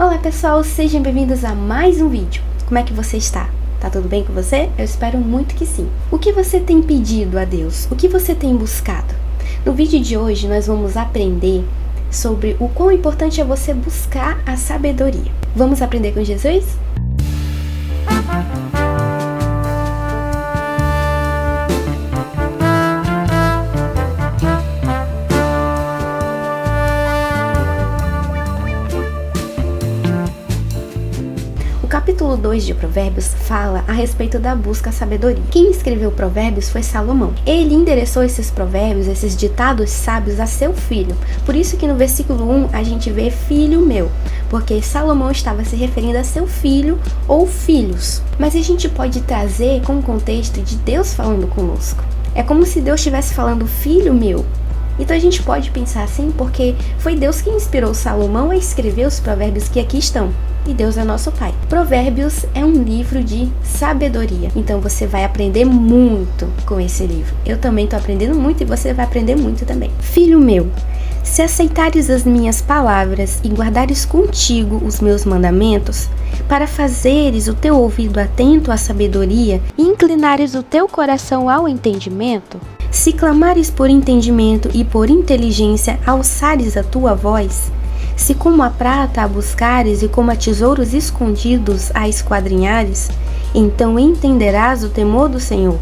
Olá pessoal, sejam bem-vindos a mais um vídeo. Como é que você está? Tá tudo bem com você? Eu espero muito que sim. O que você tem pedido a Deus? O que você tem buscado? No vídeo de hoje nós vamos aprender sobre o quão importante é você buscar a sabedoria. Vamos aprender com Jesus? O capítulo 2 de Provérbios fala a respeito da busca à sabedoria. Quem escreveu Provérbios foi Salomão. Ele endereçou esses provérbios, esses ditados sábios a seu filho. Por isso que no versículo 1 a gente vê filho meu, porque Salomão estava se referindo a seu filho ou filhos. Mas a gente pode trazer com o contexto de Deus falando conosco. É como se Deus estivesse falando filho meu. Então a gente pode pensar assim porque foi Deus que inspirou Salomão a escrever os provérbios que aqui estão. E Deus é nosso Pai. Provérbios é um livro de sabedoria. Então você vai aprender muito com esse livro. Eu também estou aprendendo muito e você vai aprender muito também. Filho meu, se aceitares as minhas palavras e guardares contigo os meus mandamentos, para fazeres o teu ouvido atento à sabedoria e inclinares o teu coração ao entendimento, se clamares por entendimento e por inteligência alçares a tua voz, se como a prata a buscares e como a tesouros escondidos a esquadrinhares, então entenderás o temor do Senhor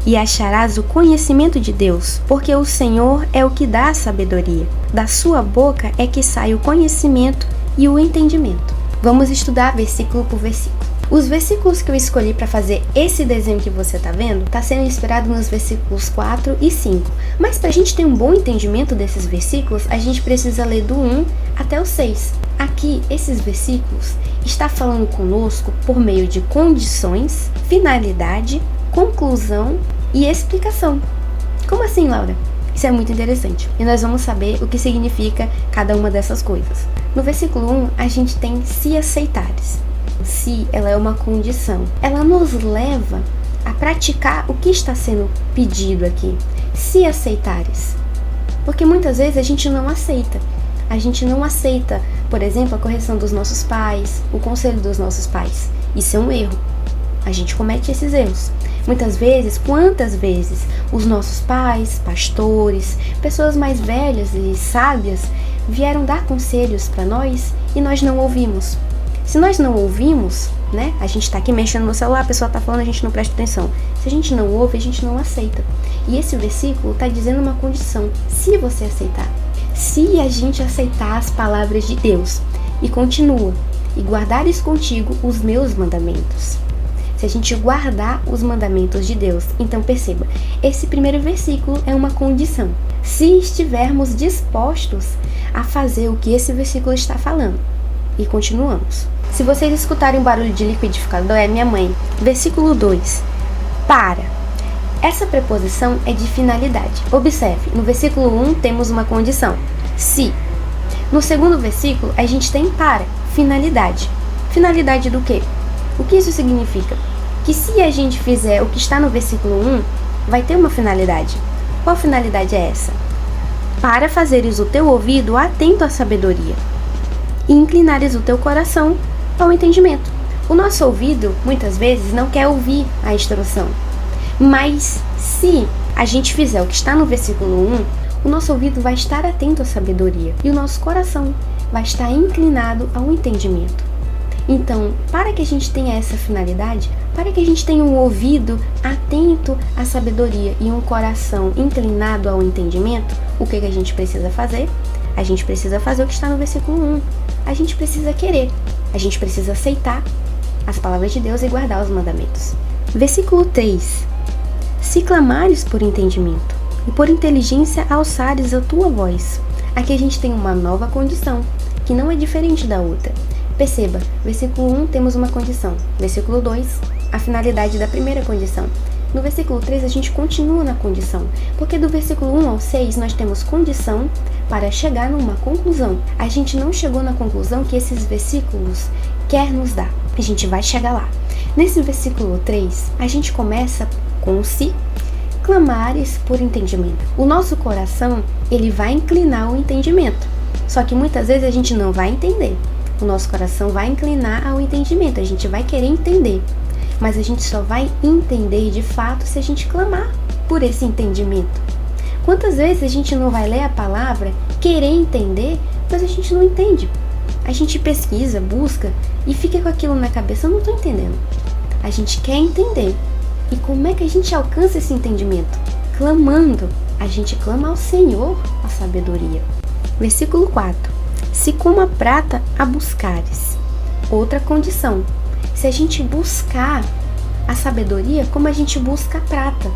e acharás o conhecimento de Deus, porque o Senhor é o que dá a sabedoria. Da sua boca é que sai o conhecimento e o entendimento. Vamos estudar versículo por versículo. Os versículos que eu escolhi para fazer esse desenho que você está vendo, está sendo inspirado nos versículos 4 e 5. Mas para a gente ter um bom entendimento desses versículos, a gente precisa ler do 1 até o 6. Aqui, esses versículos está falando conosco por meio de condições, finalidade, conclusão e explicação. Como assim, Laura? Isso é muito interessante. E nós vamos saber o que significa cada uma dessas coisas. No versículo 1, a gente tem se aceitares. Se ela é uma condição, ela nos leva a praticar o que está sendo pedido aqui. Se aceitares. Porque muitas vezes a gente não aceita. A gente não aceita, por exemplo, a correção dos nossos pais, o conselho dos nossos pais. Isso é um erro. A gente comete esses erros. Muitas vezes, quantas vezes, os nossos pais, pastores, pessoas mais velhas e sábias vieram dar conselhos para nós e nós não ouvimos. Se nós não ouvimos, né? A gente está aqui mexendo no celular, a pessoa está falando, a gente não presta atenção. Se a gente não ouve, a gente não aceita. E esse versículo está dizendo uma condição. Se você aceitar. Se a gente aceitar as palavras de Deus. E continua. E guardares contigo os meus mandamentos. Se a gente guardar os mandamentos de Deus. Então perceba, esse primeiro versículo é uma condição. Se estivermos dispostos a fazer o que esse versículo está falando. E continuamos. Se vocês escutarem um barulho de liquidificador, é minha mãe. Versículo 2. Para. Essa preposição é de finalidade. Observe, no versículo 1 temos uma condição. Se. No segundo versículo, a gente tem para. Finalidade. Finalidade do quê? O que isso significa? Que se a gente fizer o que está no versículo 1, vai ter uma finalidade. Qual finalidade é essa? Para fazeres o teu ouvido atento à sabedoria e inclinares o teu coração ao entendimento. O nosso ouvido, muitas vezes, não quer ouvir a instrução. Mas, se a gente fizer o que está no versículo 1, o nosso ouvido vai estar atento à sabedoria e o nosso coração vai estar inclinado ao entendimento. Então, para que a gente tenha essa finalidade, para que a gente tenha um ouvido atento à sabedoria e um coração inclinado ao entendimento, o que a gente precisa fazer? A gente precisa fazer o que está no versículo 1. A gente precisa querer. A gente precisa aceitar as palavras de Deus e guardar os mandamentos. Versículo 3. Se clamares por entendimento e por inteligência alçares a tua voz. Aqui a gente tem uma nova condição, que não é diferente da outra. Perceba, versículo 1 temos uma condição. Versículo 2, a finalidade da primeira condição. No versículo 3 a gente continua na condição, porque do versículo 1 ao 6 nós temos condição para chegar numa conclusão. A gente não chegou na conclusão que esses versículos quer nos dar. A gente vai chegar lá. Nesse versículo 3, a gente começa com se clamares por entendimento. O nosso coração, ele vai inclinar o entendimento. Só que muitas vezes a gente não vai entender. o nosso coração vai inclinar ao entendimento, a gente vai querer entender. Mas a gente só vai entender de fato se a gente clamar por esse entendimento. Quantas vezes a gente não vai ler a palavra, querer entender, mas a gente não entende. A gente pesquisa, busca e fica com aquilo na cabeça, eu não estou entendendo. A gente quer entender. E como é que a gente alcança esse entendimento? Clamando. A gente clama ao Senhor a sabedoria. Versículo 4. Se como a prata a buscares. Outra condição. Se a gente buscar a sabedoria como a gente busca a prata,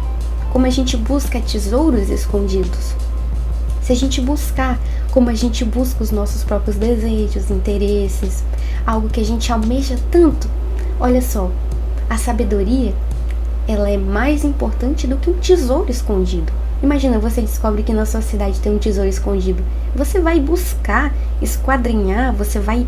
como a gente busca tesouros escondidos. Se a gente buscar como a gente busca os nossos próprios desejos, interesses, algo que a gente almeja tanto. Olha só, a sabedoria, ela é mais importante do que um tesouro escondido. Imagina, você descobre que na sua cidade tem um tesouro escondido. Você vai buscar, esquadrinhar, você vai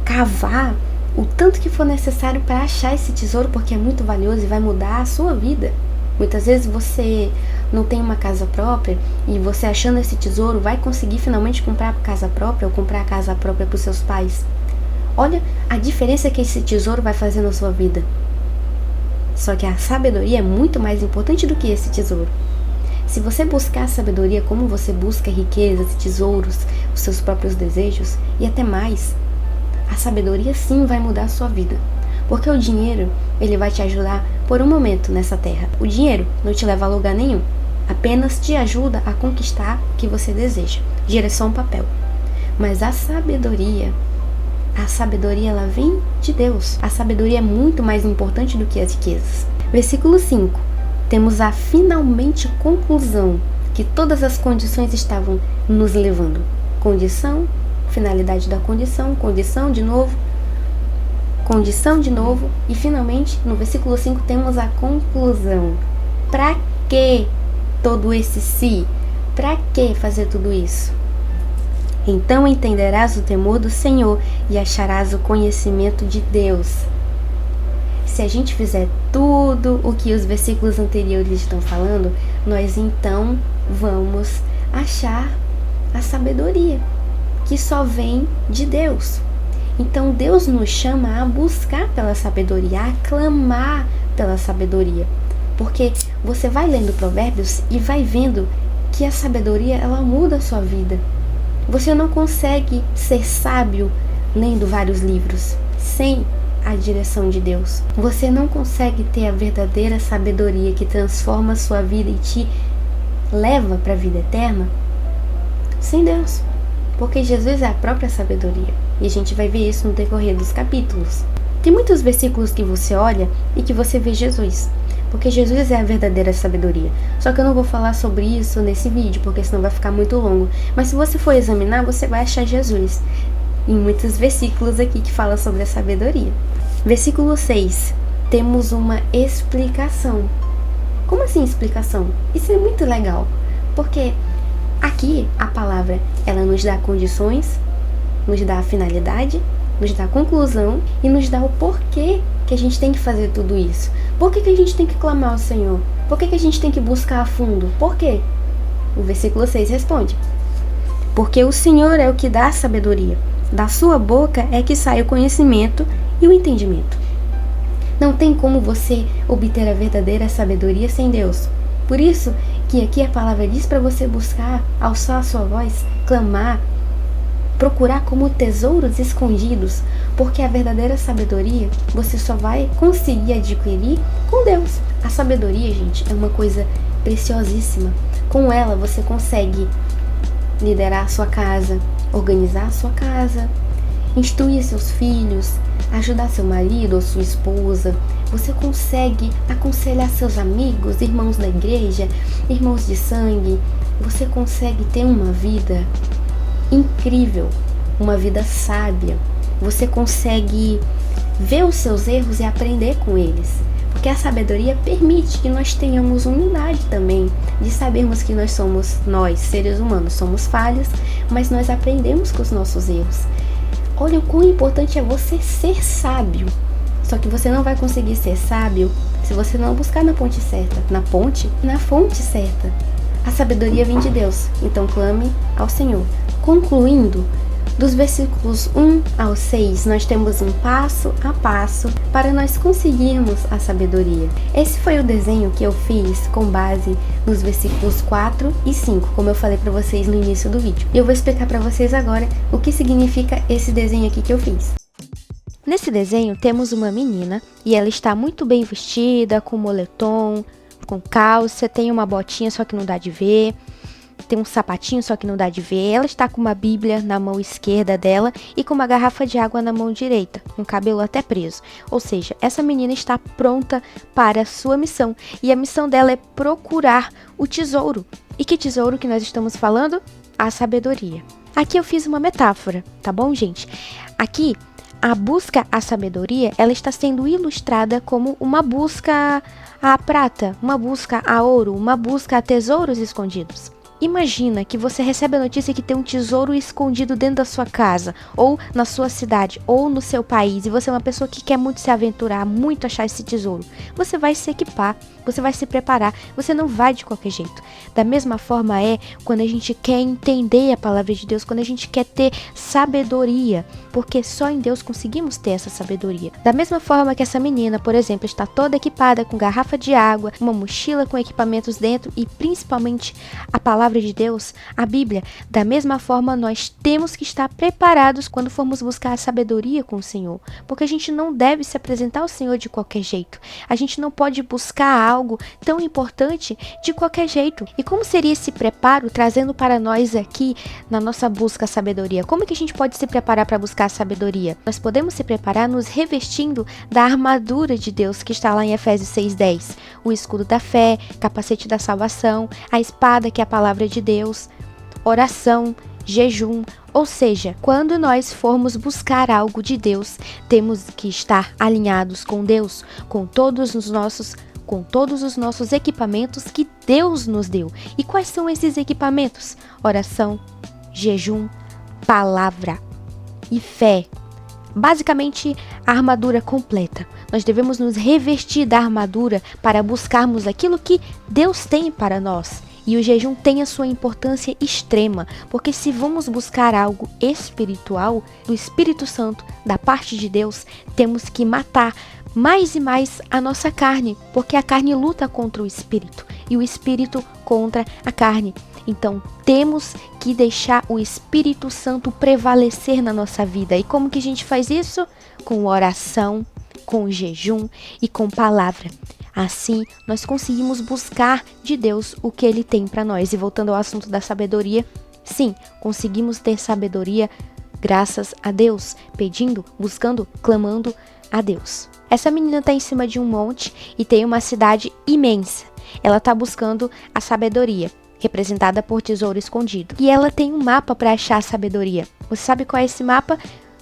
cavar o tanto que for necessário para achar esse tesouro, porque é muito valioso e vai mudar a sua vida. Muitas vezes você não tem uma casa própria e você achando esse tesouro vai conseguir finalmente comprar a casa própria ou comprar a casa própria para os seus pais. Olha a diferença que esse tesouro vai fazer na sua vida. Só que a sabedoria é muito mais importante do que esse tesouro. Se você buscar a sabedoria como você busca riquezas, tesouros, os seus próprios desejos e até mais, a sabedoria sim vai mudar a sua vida. Porque o dinheiro, ele vai te ajudar por um momento nessa terra. O dinheiro não te leva a lugar nenhum. Apenas te ajuda a conquistar o que você deseja. Dinheiro é só um papel. Mas a sabedoria ela vem de Deus. A sabedoria é muito mais importante do que as riquezas. Versículo 5. Temos a finalmente conclusão que todas as condições estavam nos levando. Condição, finalidade da condição de novo e finalmente no versículo 5 temos a conclusão. Para que todo esse si? Para que fazer tudo isso? Então entenderás o temor do Senhor e acharás o conhecimento de Deus. Se a gente fizer tudo o que os versículos anteriores estão falando, nós então vamos achar a sabedoria, que só vem de Deus. Então Deus nos chama a buscar pela sabedoria, a clamar pela sabedoria. Porque você vai lendo Provérbios e vai vendo que a sabedoria, ela muda a sua vida. Você não consegue ser sábio lendo vários livros sem a direção de Deus. Você não consegue ter a verdadeira sabedoria que transforma a sua vida e te leva para a vida eterna sem Deus. Porque Jesus é a própria sabedoria. E a gente vai ver isso no decorrer dos capítulos. Tem muitos versículos que você olha e que você vê Jesus. Porque Jesus é a verdadeira sabedoria. Só que eu não vou falar sobre isso nesse vídeo, porque senão vai ficar muito longo. Mas se você for examinar, você vai achar Jesus em muitos versículos aqui que fala sobre a sabedoria. Versículo 6. Temos uma explicação. Como assim explicação? Isso é muito legal. Porque aqui a palavra, ela nos dá condições, nos dá a finalidade, nos dá a conclusão e nos dá o porquê que a gente tem que fazer tudo isso. Por que a gente tem que clamar ao Senhor? Por que a gente tem que buscar a fundo? Por quê? O versículo 6 responde. Porque o Senhor é o que dá a sabedoria. Da sua boca é que sai o conhecimento e o entendimento. Não tem como você obter a verdadeira sabedoria sem Deus. Por isso que aqui a palavra diz para você buscar, alçar a sua voz, clamar, procurar como tesouros escondidos, porque a verdadeira sabedoria você só vai conseguir adquirir com Deus. A sabedoria, gente, é uma coisa preciosíssima. Com ela você consegue liderar a sua casa, organizar a sua casa, instruir seus filhos, ajudar seu marido ou sua esposa. Você consegue aconselhar seus amigos, irmãos da igreja, irmãos de sangue. Você consegue ter uma vida incrível, uma vida sábia. Você consegue ver os seus erros e aprender com eles. Porque a sabedoria permite que nós tenhamos humildade também, de sabermos que nós, seres humanos, somos falhos, mas nós aprendemos com os nossos erros. Olha o quão importante é você ser sábio. Só que você não vai conseguir ser sábio se você não buscar na fonte certa. Na fonte certa. A sabedoria vem de Deus. Então clame ao Senhor. Concluindo, Dos versículos 1 ao 6, nós temos um passo a passo para nós conseguirmos a sabedoria. Esse foi o desenho que eu fiz com base nos versículos 4 e 5, como eu falei para vocês no início do vídeo. E eu vou explicar para vocês agora o que significa esse desenho aqui que eu fiz. Nesse desenho temos uma menina e ela está muito bem vestida, com moletom, com calça, tem uma botinha só que não dá de ver, tem um sapatinho só que não dá de ver. Ela está com uma Bíblia na mão esquerda dela e com uma garrafa de água na mão direita, com o cabelo até preso. Ou seja, essa menina está pronta para a sua missão e a missão dela é procurar o tesouro. E que tesouro que nós estamos falando? A sabedoria. Aqui eu fiz uma metáfora, tá bom, gente? Aqui, a busca à sabedoria, ela está sendo ilustrada como uma busca à prata, uma busca a ouro, uma busca a tesouros escondidos. Imagina que você recebe a notícia que tem um tesouro escondido dentro da sua casa, ou na sua cidade, ou no seu país, e você é uma pessoa que quer muito se aventurar, muito achar esse tesouro. Você vai se equipar, você vai se preparar, você não vai de qualquer jeito. Da mesma forma é quando a gente quer entender a palavra de Deus, quando a gente quer ter sabedoria, porque só em Deus conseguimos ter essa sabedoria. Da mesma forma que essa menina, por exemplo, está toda equipada com garrafa de água, uma mochila com equipamentos dentro e principalmente a palavra de Deus, a Bíblia, da mesma forma nós temos que estar preparados quando formos buscar a sabedoria com o Senhor, porque a gente não deve se apresentar ao Senhor de qualquer jeito. A gente não pode buscar algo tão importante de qualquer jeito. E como seria esse preparo trazendo para nós aqui na nossa busca à sabedoria? Como que a gente pode se preparar para buscar a sabedoria? Nós podemos se preparar nos revestindo da armadura de Deus que está lá em Efésios 6:10. O escudo da fé, capacete da salvação, a espada que é a palavra de Deus, oração, jejum. Ou seja, quando nós formos buscar algo de Deus, temos que estar alinhados com Deus, com todos os nossos equipamentos que Deus nos deu. E quais são esses equipamentos? Oração, jejum, palavra e fé. Basicamente, a armadura completa. Nós devemos nos revestir da armadura para buscarmos aquilo que Deus tem para nós. E o jejum tem a sua importância extrema, porque se vamos buscar algo espiritual, do Espírito Santo, da parte de Deus, temos que matar mais e mais a nossa carne, porque a carne luta contra o Espírito e o Espírito contra a carne. Então, temos que deixar o Espírito Santo prevalecer na nossa vida. E como que a gente faz isso? Com oração, com jejum e com palavra. Assim, nós conseguimos buscar de Deus o que Ele tem para nós. E voltando ao assunto da sabedoria, sim, conseguimos ter sabedoria graças a Deus, pedindo, buscando, clamando a Deus. Essa menina está em cima de um monte e tem uma cidade imensa. Ela está buscando a sabedoria, representada por tesouro escondido. E ela tem um mapa para achar a sabedoria. Você sabe qual é esse mapa?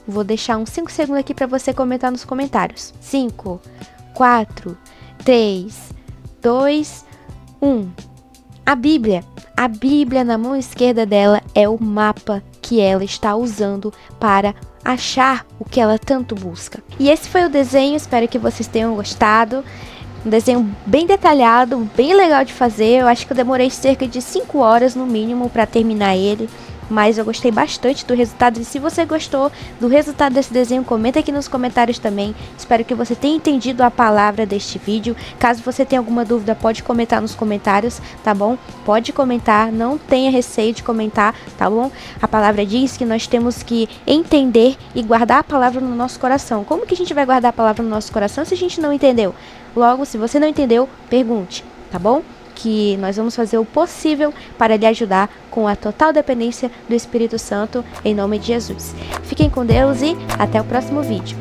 Vou deixar uns 5 segundos aqui para você comentar nos comentários. 5, 4, 3, 2, 1. A Bíblia na mão esquerda dela é o mapa que ela está usando para achar o que ela tanto busca. E esse foi o desenho, espero que vocês tenham gostado. Um desenho bem detalhado, bem legal de fazer. Eu acho que eu demorei cerca de 5 horas no mínimo para terminar ele. Mas eu gostei bastante do resultado. E se você gostou do resultado desse desenho, comenta aqui nos comentários também. Espero que você tenha entendido a palavra deste vídeo. Caso você tenha alguma dúvida, pode comentar nos comentários, tá bom? Pode comentar, não tenha receio de comentar, tá bom? A palavra diz que nós temos que entender e guardar a palavra no nosso coração. Como que a gente vai guardar a palavra no nosso coração se a gente não entendeu? Logo, se você não entendeu, pergunte, tá bom? Que nós vamos fazer o possível para lhe ajudar com a total dependência do Espírito Santo, em nome de Jesus. Fiquem com Deus e até o próximo vídeo.